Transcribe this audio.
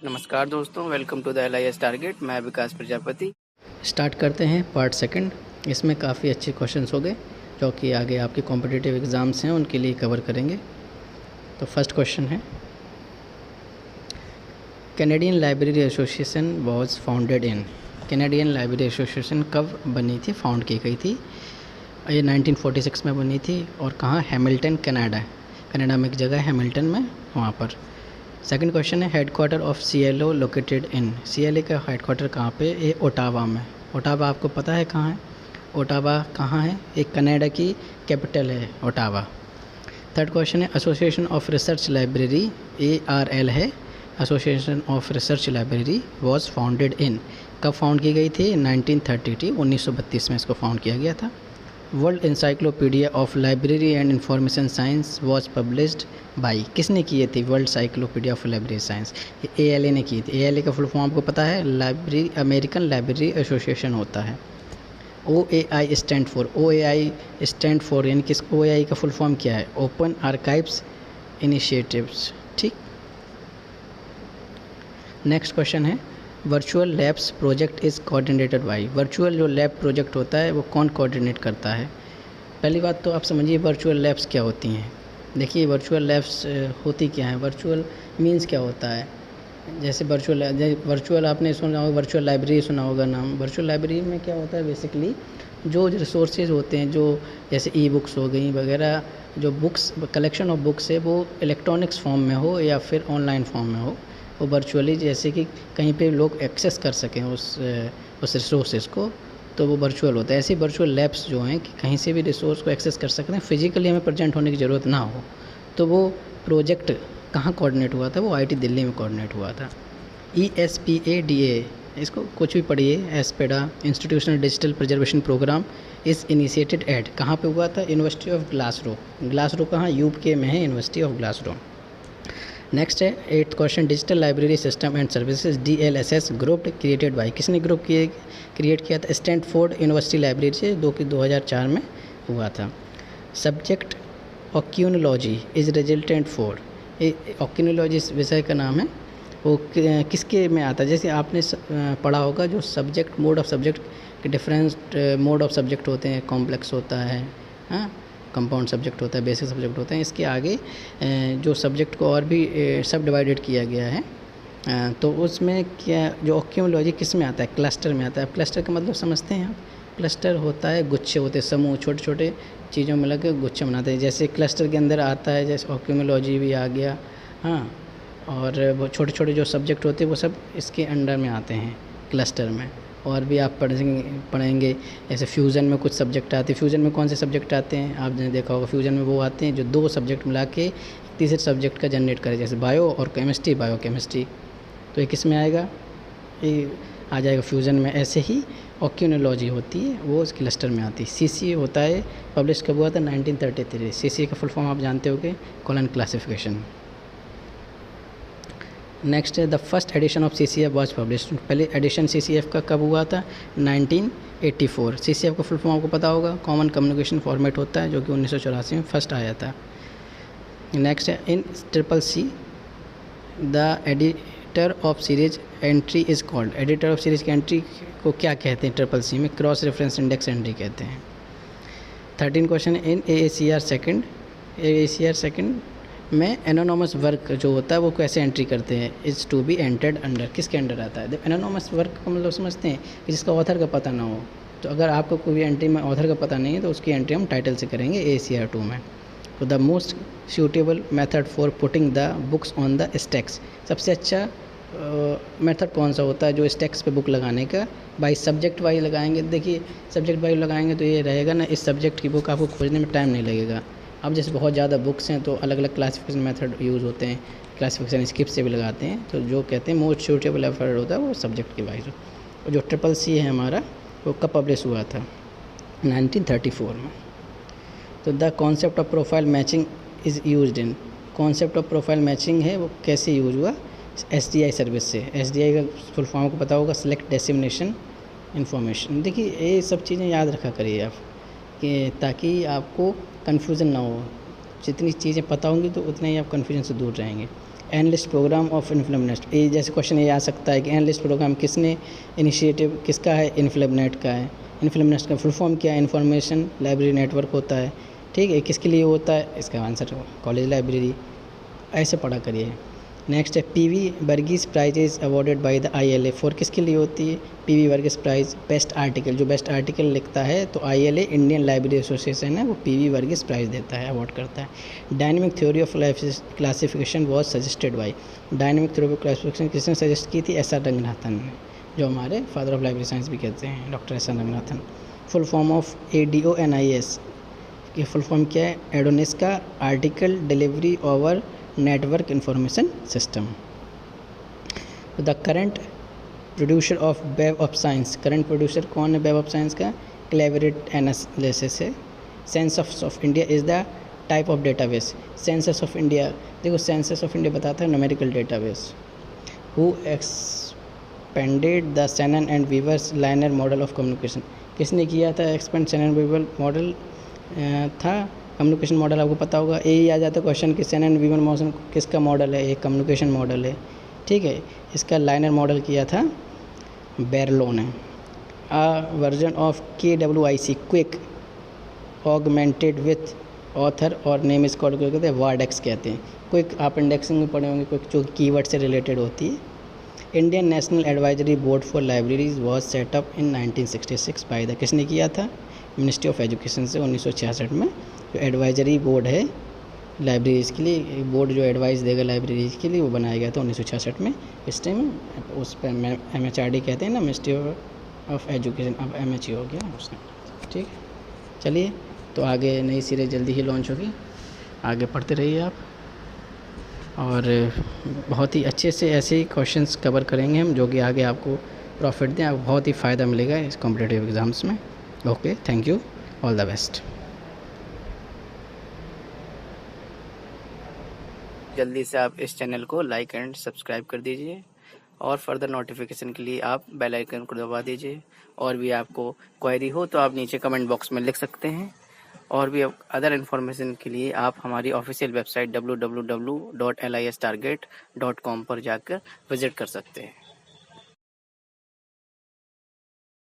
नमस्कार दोस्तों, welcome to the LIS target. मैं विकास प्रजापति। स्टार्ट करते हैं पार्ट सेकंड। इसमें काफ़ी अच्छे क्वेश्चंस हो गए जो कि आगे आपके कॉम्पिटिटिव एग्ज़ाम्स हैं उनके लिए कवर करेंगे। तो फर्स्ट क्वेश्चन है, Canadian library association was founded in. Canadian library association कब बनी थी, फाउंड की गई थी? ये 1946 में बनी थी। और कहाँ? Hamilton, Canada. कनाडा में एक जगह है हैमिल्टन में, वहाँ पर। सेकंड क्वेश्चन है, headquarter of CLO located in. CLA का हेडक्वार्टर कहाँ पे? ये ओटावा में। ओटावा आपको पता है कहाँ है? ओटावा कहाँ है? एक कनाडा की कैपिटल है ओटावा। थर्ड क्वेश्चन है, association of research library, ARL है, association of research library was founded in. कब फाउंड की गई थी? 1932, 1932 में इसको फाउंड किया गया था। World encyclopedia of library and information science was published by. किसने किए थे world cyclopedia of library science? ALA ने की थी। ALA का फुल फॉर्म आपको पता है? लाइब्रेरी, अमेरिकन लाइब्रेरी एसोसिएशन होता है। OAI stand for, OAI stand for यानी कि OAI का फुल फॉर्म क्या है? Open archives initiatives. ठीक। नेक्स्ट क्वेश्चन है, virtual labs project is coordinated by. Virtual जो लैब प्रोजेक्ट होता है वो कौन कोऑर्डिनेट करता है? पहली बात तो आप समझिए वर्चुअल लैब्स क्या होती हैं। देखिए वर्चुअल लैब्स होती क्या है, वर्चुअल मीन्स क्या होता है। जैसे वर्चुअल आपने सुना होगा, वर्चुअल लाइब्रेरी सुना होगा नाम। वर्चुअल लाइब्रेरी में क्या होता है, बेसिकली जो रिसोर्सेज होते हैं, जो जैसे E-बुक्स हो गई वगैरह, जो बुक्स कलेक्शन ऑफ बुक्स है वो इलेक्ट्रॉनिक्स फॉर्म में हो या फिर ऑनलाइन फॉर्म में हो, वो वर्चुअली जैसे कि कहीं पे लोग एक्सेस कर सकें उस रिसोर्सेज को, तो वो वर्चुअल होता है। ऐसे वर्चुअल लैब्स जो हैं कि कहीं से भी रिसोर्स को एक्सेस कर सकते हैं, फिजिकली हमें प्रेजेंट होने की ज़रूरत ना हो। तो वो प्रोजेक्ट कहाँ कोऑर्डिनेट हुआ था? वो IIT दिल्ली में कोऑर्डिनेट हुआ था। ESPADA, इसको कुछ भी पढ़िए, ESPIDA institutional digital preservation program is initiated at. कहाँ पे हुआ था? University of Glasgow. ग्लासगो कहाँ? UK में है यूनिवर्सिटी ऑफ ग्लासगो। नेक्स्ट है 8th question, digital library system and services DLSS group created by. किसने ग्रुप क्रिएट किया था? स्टैनफोर्ड यूनिवर्सिटी लाइब्रेरी से, 2004 में हुआ था। Subject oceanology is resultant for. Oceanology इस विषय का नाम है, वो किसके में आता है? जैसे आपने पढ़ा होगा जो सब्जेक्ट, मोड ऑफ सब्जेक्ट के डिफरेंट मोड ऑफ सब्जेक्ट होते हैं। कॉम्प्लेक्स होता है, हाँ, कंपाउंड सब्जेक्ट होता है, बेसिक सब्जेक्ट होते हैं। इसके आगे जो सब्जेक्ट को और भी सब डिवाइडेड किया गया है, तो उसमें क्या, जो ऑक्यूमोलॉजी किस में आता है? क्लस्टर में आता है। क्लस्टर का मतलब समझते हैं आप? क्लस्टर होता है, गुच्छे होते हैं, समूह, छोटे छोटे चीज़ों में लगे गुच्छे बनाते हैं। जैसे क्लस्टर के अंदर आता है, जैसे ऑक्यूमोलॉजी भी आ गया, हाँ। और वो छोटे छोटे जो सब्जेक्ट होते हैं वो सब इसके अंडर में आते हैं, क्लस्टर में। और भी आप पढ़ेंगे जैसे फ्यूज़न में कुछ सब्जेक्ट आते हैं। फ्यूज़न में कौन से सब्जेक्ट आते हैं? आपने देखा होगा, फ्यूज़न में वो आते हैं जो दो सब्जेक्ट मिला के तीसरे सब्जेक्ट का जनरेट करे, जैसे बायो और केमिस्ट्री, बायो केमिस्ट्री। तो ये किस में आएगा? ये आ जाएगा फ्यूज़न में। ऐसे ही ऑक्यूनोलॉजी होती है, वो उस क्लस्टर में आती है। CCA होता है, पब्लिश कब हुआ था? 1933। CCA का फुल फॉर्म आप जानते होगे, कॉलन क्लासिफिकेशन। नेक्स्ट है, the first edition of CCF was published. पहले एडिशन CCF का कब हुआ था? 1984। CCF का फुल फॉर्म आपको पता होगा, कॉमन कम्युनिकेशन फॉर्मेट होता है, जो कि 1984 में फर्स्ट आया था। नेक्स्ट है, इन CCC the editor of series entry is called. Editor of series की एंट्री को क्या कहते हैं? CCC में क्रॉस रेफरेंस इंडेक्स एंट्री कहते हैं। 13 क्वेश्चन, इन AACR सेकेंड में एनोनोमस वर्क जो होता है वो कैसे एंट्री करते हैं? Is to be entered under. किसके अंडर आता है? एनोनोमस वर्क का मतलब समझते हैं कि जिसका ऑथर का पता ना हो। तो अगर आपको कोई एंट्री में ऑथर का पता नहीं है तो उसकी एंट्री हम टाइटल से करेंगे, AACR 2 में। तो the most suitable method for putting the books on the stacks. सबसे अच्छा मेथड कौन सा होता है जो स्टैक्स पे बुक लगाने का? बाई सब्जेक्ट वाइज लगाएंगे। देखिए सब्जेक्ट वाइज लगाएंगे तो ये रहेगा ना, इस सब्जेक्ट की बुक आपको खोजने में टाइम नहीं लगेगा। अब जैसे बहुत ज़्यादा बुक्स हैं तो अलग अलग क्लासिफिकेशन मेथड यूज़ होते हैं, क्लासिफिकेशन स्किप से भी लगाते हैं। तो जो कहते हैं मोस्ट सूटेबल मेथड होता है वो सब्जेक्ट के वाइज। और जो CCC है हमारा, वो कब पब्लिश हुआ था? 1934 में। तो the concept of profile matching is used in. Concept of profile matching है वो कैसे यूज हुआ? SDI सर्विस से। SDI का फुल फॉर्म को पता होगा, सिलेक्ट डेसिग्नेशन इन्फॉर्मेशन। देखिए ये सब चीज़ें याद रखा करिए आप, कि ताकि आपको कन्फ्यूज़न ना हो। जितनी चीज़ें पता होंगी तो उतने ही आप कन्फ्यूजन से दूर रहेंगे। एनालिस्ट प्रोग्राम ऑफ इन्फ्लेमनेट, ये जैसे क्वेश्चन ये आ सकता है कि एनालिस्ट प्रोग्राम किसने इनिशिएटिव किसका है, इन्फ्लेमनेट का है। इन्फ्लेमनेट का फुल फॉर्म क्या है, इन्फॉर्मेशन लाइब्रेरी नेटवर्क होता है, ठीक है। किसके लिए होता है, इसका आंसर कॉलेज लाइब्रेरी, ऐसे पढ़ा करिए। नेक्स्ट है PV Varghese prize is awarded by the ILA for, किसके लिए होती है PV Varghese prize, best article, जो बेस्ट आर्टिकल लिखता है तो ILA इंडियन लाइब्रेरी एसोसिएशन है वो पीवी वर्गीस प्राइज देता है, अवॉर्ड करता है। Dynamic theory of classification was suggested by, dynamic theory of classification किसने सजेस्ट की थी, SR रंगनाथन ने, जो हमारे फादर ऑफ लाइब्रेरी साइंस भी कहते हैं, doctor SR Ranganathan. Full form of ADONIS, ये फुल फॉर्म क्या है, एडोनिस का article delivery over network information system. The current producer of web of science, current producer कौन है वेब ऑफ साइंस का, क्लेवरेट एनालिसिस है। Census of India is the type of database, census of India, देखो census of India बताता है numerical database. Who expanded the Shannon and Weaver's linear model of communication, किसने किया था expand, Shannon Weaver model था communication model, आपको पता होगा। यही आ जाता है क्वेश्चन कि शैनन वीवर मॉडल किसका मॉडल है, एक कम्युनिकेशन मॉडल है, ठीक है। इसका लाइनर मॉडल किया था बेरलो ने। आ वर्जन ऑफ KWIC क्विक ऑगमेंटेड विथ ऑथर और नेम इस कॉल्ड कहते हैं वर्डेक्स कहते हैं। क्विक आप इंडेक्सिंग में पढ़े होंगे, क्विक जो कीवर्ड से रिलेटेड होती है। Indian national advisory board for libraries was setup in 1966 by the, किसने किया था, मिनिस्ट्री ऑफ एजुकेशन से 1966 में। जो एडवाइजरी बोर्ड है लाइब्रेरीज़ के लिए, बोर्ड जो एडवाइस देगा लाइब्रेरीज़ के लिए, वो बनाया गया था 1966 में। इस टाइम उस पर MHRD कहते हैं ना, मिनिस्ट्री ऑफ एजुकेशन, अब MHE हो गया उसने, ठीक। चलिए तो आगे नई सीरीज जल्दी ही लॉन्च होगी, आगे पढ़ते रहिए आप, और बहुत ही अच्छे से ऐसे ही क्वेश्चंस कवर करेंगे हम जो कि आगे आपको प्रॉफिट दें, आपको बहुत ही फ़ायदा मिलेगा इस कॉम्पिटिटिव एग्ज़ाम्स में। Okay, thank you, all the best. जल्दी से आप इस चैनल को लाइक एंड सब्सक्राइब कर दीजिए, और फर्दर नोटिफिकेशन के लिए आप बेल आइकन को दबा दीजिए। और भी आपको क्वेरी हो तो आप नीचे कमेंट बॉक्स में लिख सकते हैं, और भी अदर इन्फॉर्मेशन के लिए आप हमारी ऑफिशियल वेबसाइट www.listarget.com पर जाकर विजिट कर सकते हैं।